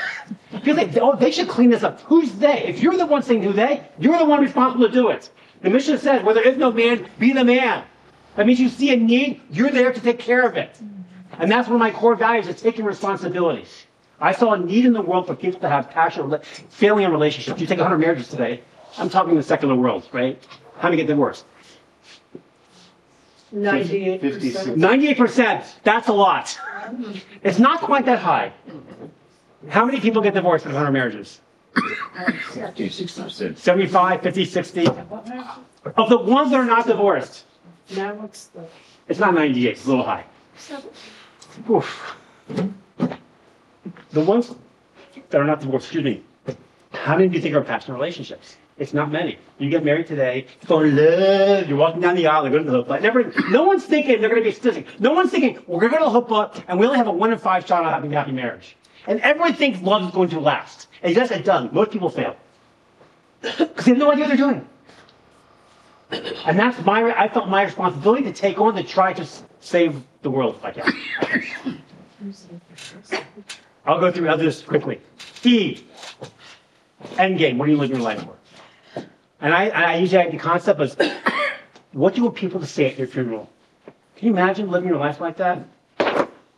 Because they should clean this up. Who's they? If you're the one saying who they, you're the one responsible to do it. The mission says, where there is no man, be the man. That means you see a need, you're there to take care of it. And that's one of my core values, is taking responsibility. I saw a need in the world for people to have passion, failing in relationships. You take 100 marriages today. I'm talking the secular world, right? How many get divorced? 98%. 98%. That's a lot. It's not quite that high. How many people get divorced in 100 marriages? 75, 50, 60. Of the ones that are not divorced. It's not 98. It's a little high. Oof. The ones that are not divorced, excuse me, how many do you think are passionate relationships? It's not many. You get married today, fall in love, you're walking down the aisle, they're going to the chuppah. No one's thinking they're going to be statistic. No one's thinking, well, we're going to the chuppah, and we only have a 1 in 5 shot of having a happy marriage. And everyone thinks love is going to last. And yes, it doesn't. Most people fail. Because they have no idea what they're doing. And that's I felt my responsibility to take on to try to save the world if I can. I'll go through others quickly. E. Endgame. What are you living your life for? And I usually have the concept of, what do you want people to say at your funeral? Can you imagine living your life like that?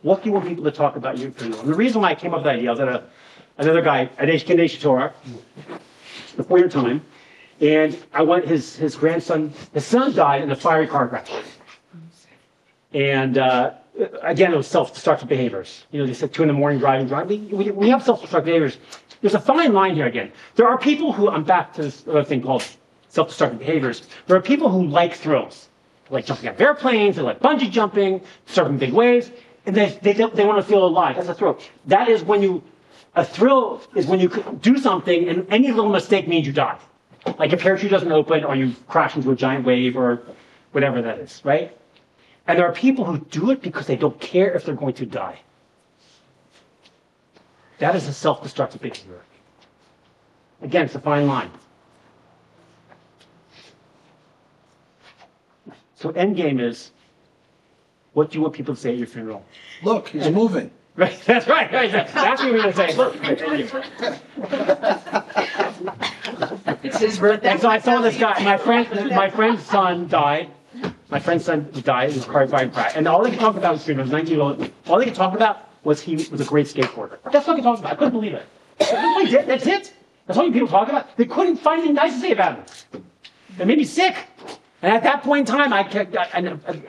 What do you want people to talk about your funeral? And the reason why I came up with that idea, I was at another guy at Asia Torah, before your time, and I went, his grandson, his son died in a fiery car crash. And again, it was self-destructive behaviors. They said 2 in the morning driving. We have self-destructive behaviors. There's a fine line here again. There are people who, I'm back to this other thing called self-destructive behaviors. There are people who like thrills. They like jumping out of airplanes, they like bungee jumping, surfing big waves, and they want to feel alive. That's a thrill. That is a thrill is when you do something and any little mistake means you die. Like your parachute doesn't open or you crash into a giant wave or whatever that is, right? And there are people who do it because they don't care if they're going to die. That is a self-destructive behavior. Again, it's a fine line. So endgame is, what do you want people to say at your funeral? Look, he's moving. Right, that's right. That's what we're going to say. Look. It's his birthday. And so I saw this guy. My friend's son died. My friend's son died in his car fire crash. And all they could talk about was funeral. He was 19 years old. All they could talk about was he was a great skateboarder. That's all they could talk about. I couldn't believe it. That's it. That's all people talk about. They couldn't find anything nice to say about him. They made me sick. And at that point in time, I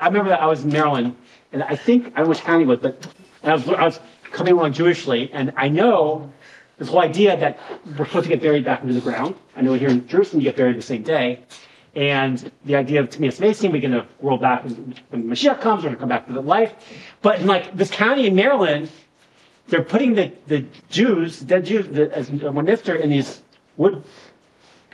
remember that I was in Maryland, and I don't know which county it was, but I was coming along Jewishly, and I know This whole idea that we're supposed to get buried back into the ground. I know here in Jerusalem, you get buried the same day. And the idea of, to me, it's amazing, we're going to roll back when Mashiach comes, we're going to come back to the life. But in like this county in Maryland, they're putting the Jews, dead Jews, as one nifter in these wood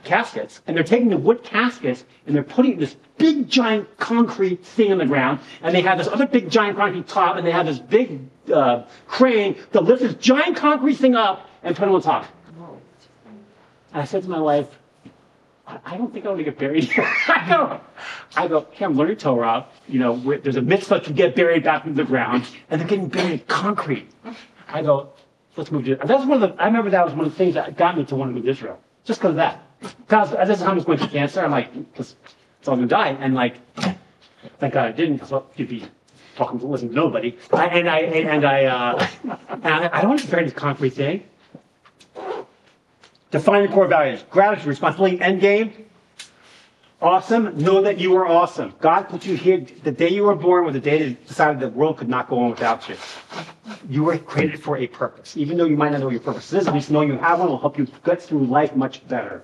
caskets. And they're taking the wood caskets and they're putting this big giant concrete thing in the ground. And they have this other big giant concrete top, and they have this big crane that lifts this giant concrete thing up and put it on top. And I said to my wife, I don't think I want to get buried here. I go, hey, I'm learning Torah. You know, there's a mitzvah to get buried back into the ground, and they're getting buried in concrete. I go, let's move to. That's one of the. I remember that was one of the things that got me to want to move to Israel, just because of that. Because at this time I was going through cancer, I'm like, because it's all gonna die, and like, thank God I didn't, because you'd be talking to listen to nobody. I don't want to bury this concrete thing. Define your core values. Gratitude, responsibility, end game. Awesome. Know that you are awesome. God put you here. The day you were born was the day that decided the world could not go on without you. You were created for a purpose. Even though you might not know what your purpose is, at least knowing you have one will help you get through life much better.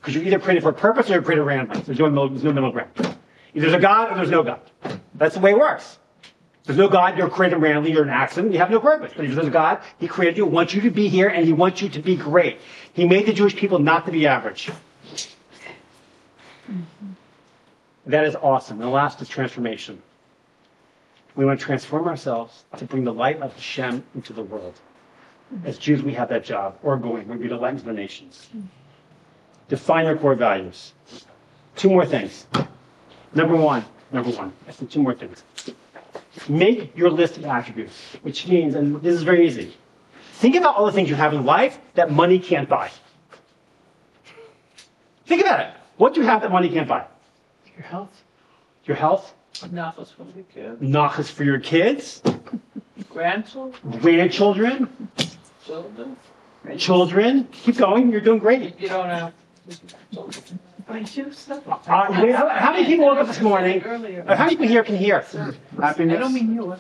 Because you're either created for a purpose or you're created randomly. There's no middle ground. Either there's a God or there's no God. That's the way it works. There's no God, you're created randomly, you're an accident, you have no purpose. But if there's a God, He created you, wants you to be here, and He wants you to be great. He made the Jewish people not to be average. That is awesome. And the last is transformation. We want to transform ourselves to bring the light of Hashem into the world. As Jews, we have that job. We're going. We're be the light into the nations. Define your core values. Two more things. Number one. I said two more things. Make your list of attributes, which means, and this is very easy, think about all the things you have in life that money can't buy. Think about it. What do you have that money can't buy? Your health. Your health. Nachos for your kids. Nachas for your kids. Grandchildren. Grandchildren. Children. Keep going. You're doing great. You don't have children. I do stuff. How many people woke up this morning? Earlier. How many people here can hear? Happiness. I don't mean you.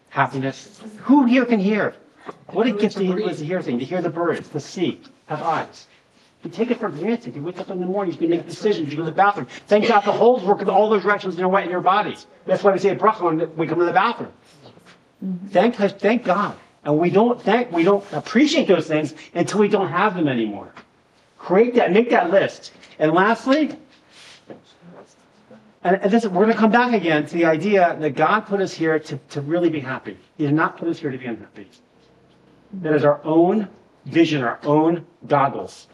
Happiness. Who here can hear? What a gift to hear thing. To hear the birds, the sea, have eyes. You take it for granted. You wake up in the morning, you can make decisions, you go to the bathroom. Thank God the holes work in all those directions in your bodies. That's why we say a bracha when we come to the bathroom. Thank God. And we don't appreciate those things until we don't have them anymore. Create that, make that list. And lastly, and this, we're going to come back again to the idea that God put us here to really be happy. He did not put us here to be unhappy. That is our own vision, our own goggles.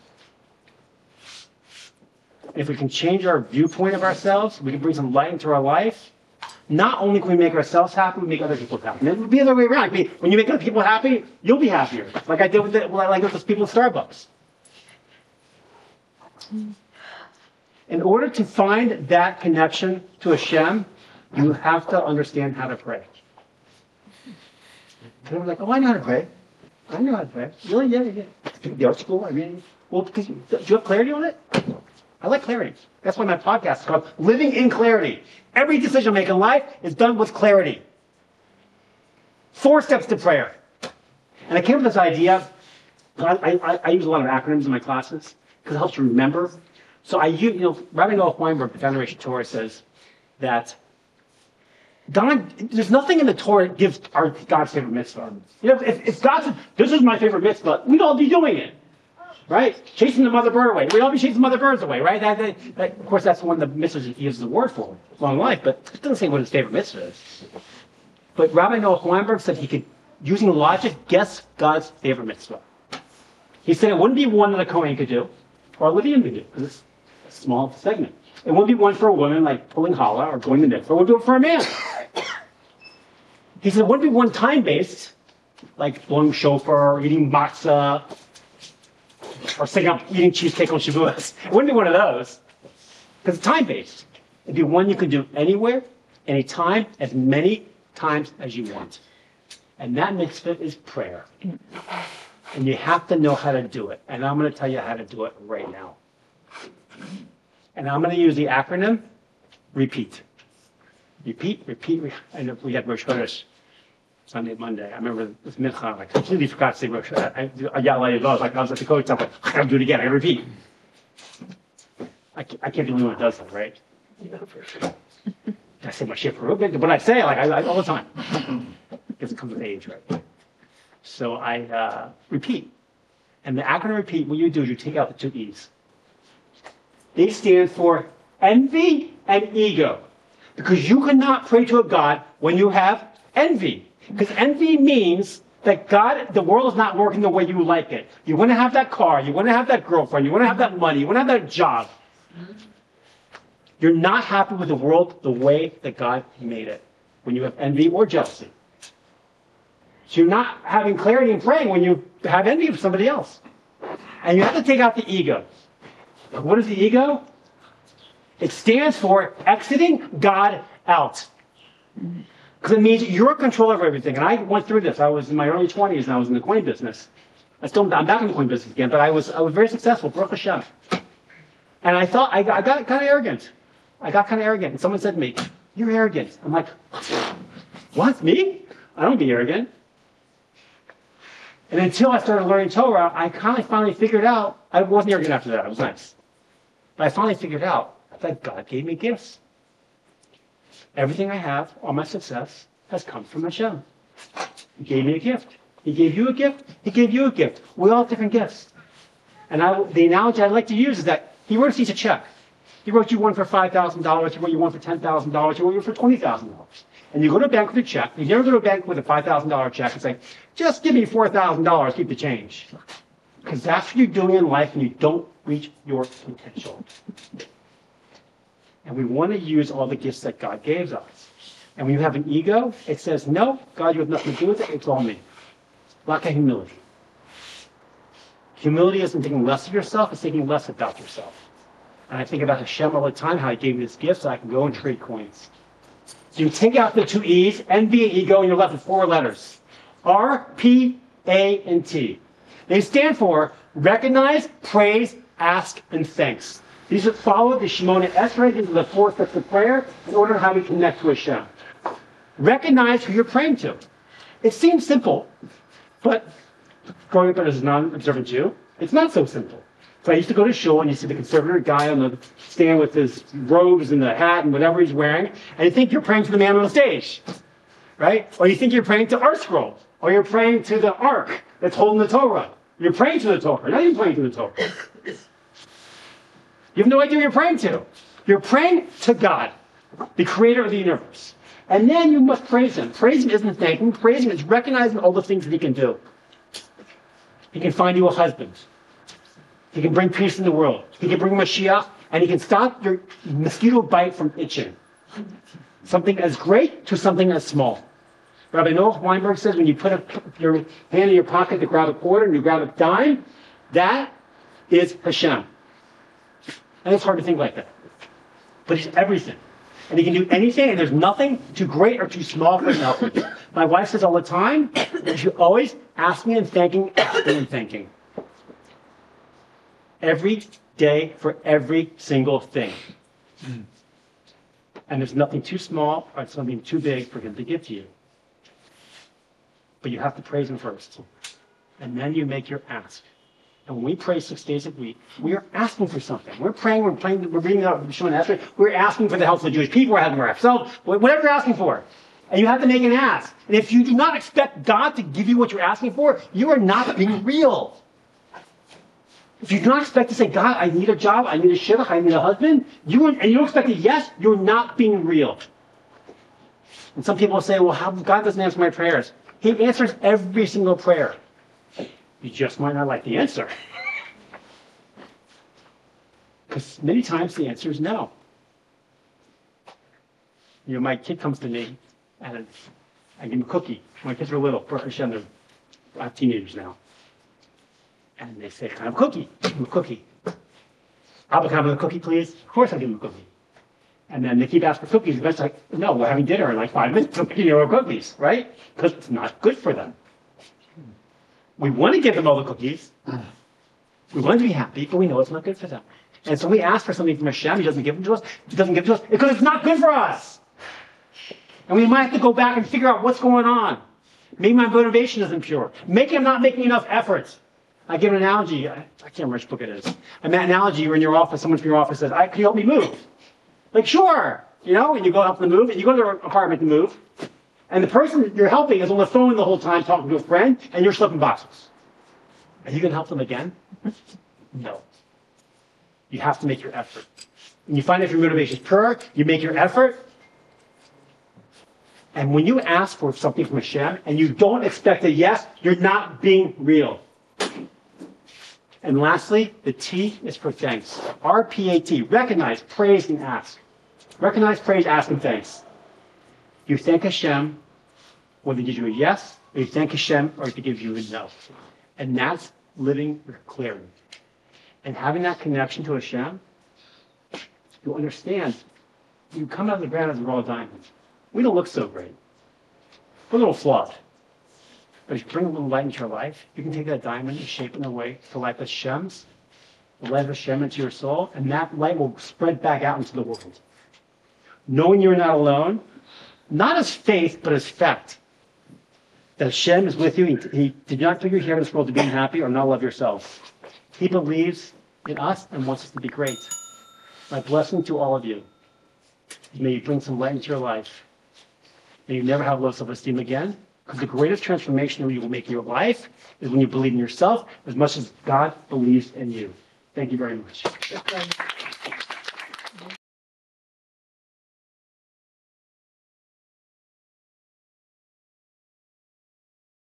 If we can change our viewpoint of ourselves, we can bring some light into our life. Not only can we make ourselves happy, we make other people happy. And it would be the other way around. When you make other people happy, you'll be happier. Like I did with those people at Starbucks. In order to find that connection to Hashem, you have to understand how to pray. And we're like, oh, I know how to pray. I know how to pray. Really? Yeah. The art school? I mean, well, because do you have clarity on it? I like clarity. That's why my podcast is called Living in Clarity. Every decision I make in life is done with clarity. 4 steps to prayer. And I came up with this idea. I use a lot of acronyms in my classes because it helps you remember. So Rabbi Noah Weinberg, the Generation Torah, says that there's nothing in the Torah that gives God's favorite mitzvah. If God said, this is my favorite mitzvah, we'd all be doing it. Right? Chasing the mother bird away. We'd all be chasing mother birds away, right? Of course, that's one of the mitzvahs he uses the word for, long life, but it doesn't say what his favorite mitzvah is. But Rabbi Noah Weinberg said he could, using logic, guess God's favorite mitzvah. He said it wouldn't be one that a Kohen could do, or a Levian could do, because it's a small segment. It wouldn't be one for a woman, like pulling challah or going to mikvah. It would do it for a man. He said it wouldn't be one time-based, like blowing shofar or eating matzah, or sitting up eating cheesecake on Shavuos. It wouldn't be one of those, because it's time-based. It'd be one you could do anywhere, anytime, as many times as you want. And that mitzvah is prayer. And you have to know how to do it. And I'm going to tell you how to do it right now. And I'm going to use the acronym REPEAT. Repeat. And we had Rosh Chodesh Sunday, Monday. I remember this mincha, I completely forgot to say Rosh. I yelled at I was at the coach, I'm like, I gotta do it again, I repeat. I can't be the only one that does that, right? I say my shit for a little bit, but I say I all the time. Because it comes with age, right? So I repeat. And the acronym repeat, what you do is you take out the two E's. They stand for envy and ego. Because you cannot pray to a God when you have envy. Because envy means that God, the world is not working the way you like it. You want to have that car, you want to have that girlfriend, you want to have that money, you want to have that job. You're not happy with the world the way that God made it when you have envy or jealousy. So you're not having clarity in praying when you have envy of somebody else. And you have to take out the ego. What is the ego? It stands for exiting God out. Because it means you're in control of everything. And I went through this. I was in my early 20s and I was in the coin business. I'm back in the coin business again, but I was very successful, Baruch Hashem. And I thought, I got kind of arrogant. And someone said to me, "You're arrogant." I'm like, "What, me? I don't be arrogant." And until I started learning Torah, I kind of finally figured out, I wasn't arrogant after that, I was nice. But I finally figured out that God gave me gifts. Everything I have, all my success, has come from Hashem. He gave me a gift. He gave you a gift. He gave you a gift. We all have different gifts. And the analogy I like to use is that He wrote us each a check. He wrote you one for $5,000. He wrote you one for $10,000. He wrote you for $20,000. And you go to a bank with a check. You never go to a bank with a $5,000 check and say, "Just give me $4,000, keep the change." Because that's what you're doing in life when you don't reach your potential. And we want to use all the gifts that God gave us. And when you have an ego, it says, "No, God, you have nothing to do with it. It's all me." Lack of humility. Humility isn't thinking less of yourself, it's thinking less about yourself. And I think about Hashem all the time, how He gave me this gift so I can go and trade coins. So you take out the two E's, envy and ego, and you're left with four letters. R, P, A, and T. They stand for recognize, praise, ask, and thanks. These are follow the Shemona Esrei. These are the four steps of prayer in order to how we connect to Hashem. Recognize who you're praying to. It seems simple, but growing up as a non-observant Jew, it's not so simple. So I used to go to shul and you see the conservative guy on the stand with his robes and the hat and whatever he's wearing, and you think you're praying to the man on the stage, right? Or you think you're praying to our scroll, or you're praying to the ark that's holding the Torah. You're praying to the Torah. You're not even praying to the Torah. You have no idea what you're praying to. You're praying to God, the creator of the universe. And then you must praise Him. Praising isn't thanking. Praising is recognizing all the things that He can do. He can find you a husband. He can bring peace in the world. He can bring Mashiach, and He can stop your mosquito bite from itching. Something as great to something as small. Rabbi Noah Weinberg says when you put your hand in your pocket to grab a quarter and you grab a dime, that is Hashem. And it's hard to think like that. But He's everything. And He can do anything, and there's nothing too great or too small for Him to help you. My wife says all the time, you should always ask me and thanking, asking and thanking. Every day for every single thing. And there's nothing too small or something too big for Him to give to you. But you have to praise Him first. And then you make your ask. And when we pray 6 days a week, we are asking for something. We're praying, we're reading out the Shemona Esrei, we're asking for the health of the Jewish people, we're asking for ourselves, whatever you're asking for. And you have to make an ask. And if you do not expect God to give you what you're asking for, you are not being real. If you do not expect to say, "God, I need a job, I need a shidduch, I need a husband," and you don't expect a yes, you're not being real. And some people say, "Well, how God doesn't answer my prayers." He answers every single prayer. You just might not like the answer. Because many times the answer is no. You know, my kid comes to me, and I give him a cookie. My kids were little. Baruch Hashem, they're teenagers now. And they say, "Can I have a cookie?" Give them a cookie. "Abba, can I have a cookie, please?" Of course I give them a cookie. And then they keep asking for cookies. Eventually, like, "No, we're having dinner in like 5 minutes. Don't give you cookies," right? Because it's not good for them. We want to give them all the cookies. We want them to be happy, but we know it's not good for them. And so we ask for something from Hashem. He doesn't give them to us. He doesn't give it to us because it's not good for us. And we might have to go back and figure out what's going on. Maybe my motivation isn't pure. Maybe I'm not making enough effort. I give an analogy. I can't remember which book it is. And that analogy, you're in your office, someone from your office says, can you help me move? Like, sure. And you go help them move, and you go to their apartment to move. And the person you're helping is on the phone the whole time talking to a friend, and you're slipping boxes. Are you going to help them again? No. You have to make your effort. When you find if your motivation is pure, you make your effort. And when you ask for something from Hashem and you don't expect a yes, you're not being real. And lastly, the T is for thanks. R-P-A-T. Recognize, praise, and ask. Recognize, praise, ask, and thanks. You thank Hashem whether he gives you a yes, or you thank Hashem or if he gives you a no. And that's living with clarity. And having that connection to Hashem, you'll understand, you come out of the ground as a raw diamond. We don't look so great. We're a little flawed. But if you bring a little light into your life, you can take that diamond and shape it in a way to light Hashem's, the light of Hashem into your soul, and that light will spread back out into the world. Knowing you're not alone, not as faith, but as fact. That Hashem is with you. He did not put you here in this world to be unhappy or not love yourself. He believes in us and wants us to be great. My blessing to all of you. May you bring some light into your life. May you never have low self-esteem again. Because the greatest transformation that you will make in your life is when you believe in yourself as much as God believes in you. Thank you very much.